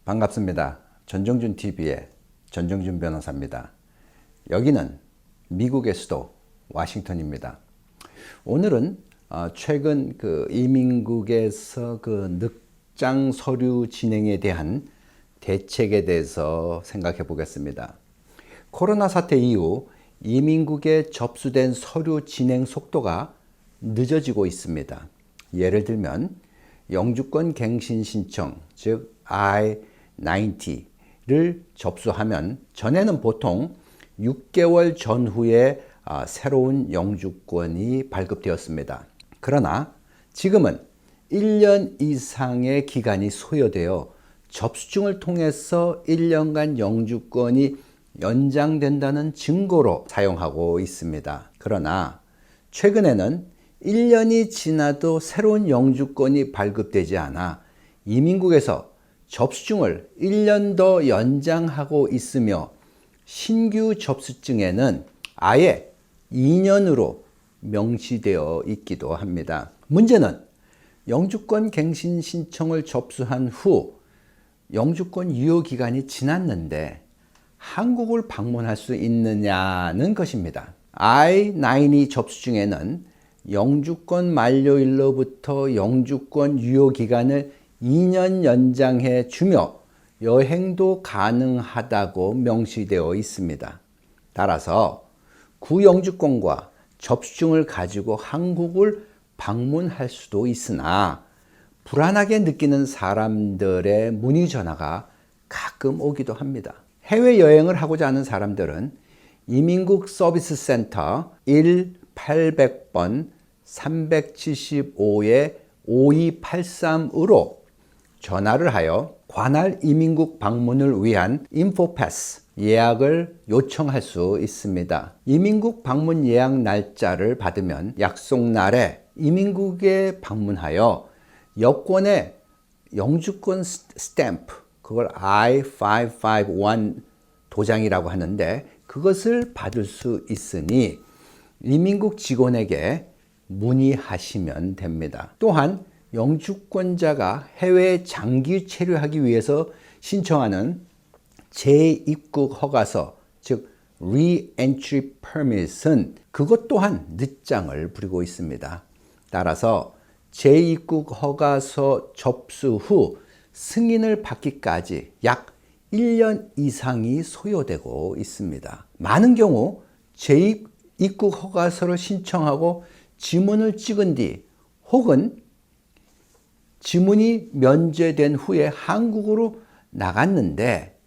반갑습니다. 전정준 TV의 전정준 변호사입니다. 여기는 미국의 수도 워싱턴입니다. 오늘은 최근 이민국에서 늑장 서류 진행에 대한 대책에 대해서 생각해 보겠습니다. 코로나 사태 이후 이민국에 접수된 서류 진행 속도가 늦어지고 있습니다. 예를 들면 영주권 갱신 신청, 즉 I-90를 접수하면 전에는 보통 6개월 전후에 새로운 영주권이 발급되었습니다. 그러나 지금은 1년 이상의 기간이 소요되어 접수증을 통해서 1년간 영주권이 연장된다는 증거로 사용하고 있습니다. 그러나 최근에는 1년이 지나도 새로운 영주권이 발급되지 않아 이민국에서 접수증을 1년 더 연장하고 있으며 신규 접수증에는 아예 2년으로 명시되어 있기도 합니다. 문제는 영주권 갱신 신청을 접수한 후 영주권 유효 기간이 지났는데 한국을 방문할 수 있느냐는 것입니다. I-90 접수증에는 영주권 만료일로부터 영주권 유효 기간을 2년 연장해 주며 여행도 가능하다고 명시되어 있습니다. 따라서 구영주권과 접수증을 가지고 한국을 방문할 수도 있으나 불안하게 느끼는 사람들의 문의 전화가 가끔 오기도 합니다. 해외여행을 하고자 하는 사람들은 이민국 서비스 센터 1-800번 375-5283으로 전화를 하여 관할 이민국 방문을 위한 인포패스 예약을 요청할 수 있습니다. 이민국 방문 예약 날짜를 받으면 약속날에 이민국에 방문하여 여권의 영주권 스탬프, 그걸 I-551 도장이라고 하는데 그것을 받을 수 있으니 이민국 직원에게 문의하시면 됩니다. 또한 영주권자가 해외에 장기 체류하기 위해서 신청하는 재입국 허가서, 즉 Re-entry Permit은 그것 또한 늦장을 부리고 있습니다. 따라서 재입국 허가서 접수 후 승인을 받기까지 약 1년 이상이 소요되고 있습니다. 많은 경우 재입국 허가서를 신청하고 지문을 찍은 뒤 혹은 지문이 면제된 후에 한국으로 나갔는데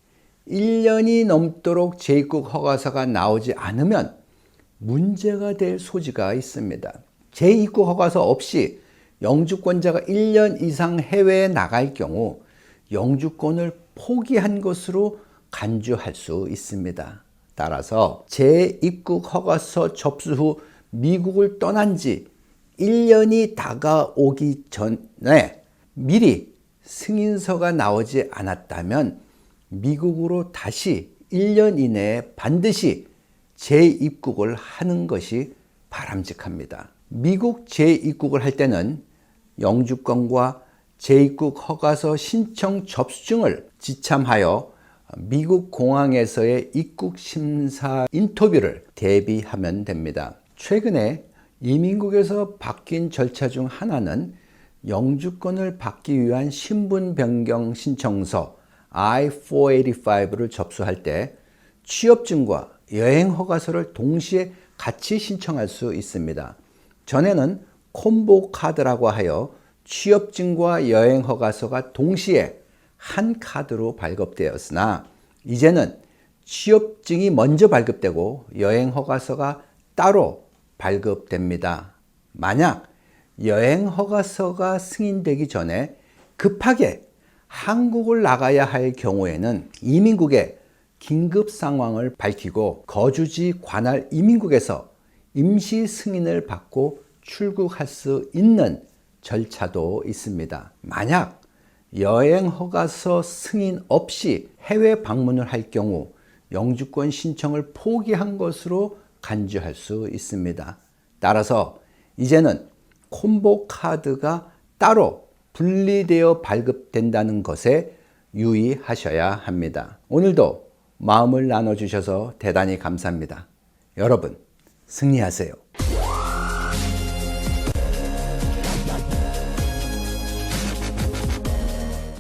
1년이 넘도록 재입국 허가서가 나오지 않으면 문제가 될 소지가 있습니다. 재입국 허가서 없이 영주권자가 1년 이상 해외에 나갈 경우 영주권을 포기한 것으로 간주할 수 있습니다. 따라서 재입국 허가서 접수 후 미국을 떠난 지 1년이 다가오기 전에 미리 승인서가 나오지 않았다면 미국으로 다시 1년 이내에 반드시 재입국을 하는 것이 바람직합니다. 미국 재입국을 할 때는 영주권과 재입국 허가서 신청 접수증을 지참하여 미국 공항에서의 입국 심사 인터뷰를 대비하면 됩니다. 최근에 이민국에서 바뀐 절차 중 하나는 영주권을 받기 위한 신분 변경 신청서 I-485를 접수할 때 취업증과 여행 허가서를 동시에 같이 신청할 수 있습니다. 전에는 콤보 카드라고 하여 취업증과 여행 허가서가 동시에 한 카드로 발급되었으나 이제는 취업증이 먼저 발급되고 여행 허가서가 따로 발급됩니다. 만약 여행 허가서가 승인되기 전에 급하게 한국을 나가야 할 경우에는 이민국에 긴급 상황을 밝히고 거주지 관할 이민국에서 임시 승인을 받고 출국할 수 있는 절차도 있습니다. 만약 여행 허가서 승인 없이 해외 방문을 할 경우 영주권 신청을 포기한 것으로 간주할 수 있습니다. 따라서 이제는 콤보 카드가 따로 분리되어 발급된다는 것에 유의하셔야 합니다. 오늘도 마음을 나눠주셔서 대단히 감사합니다. 여러분, 승리하세요.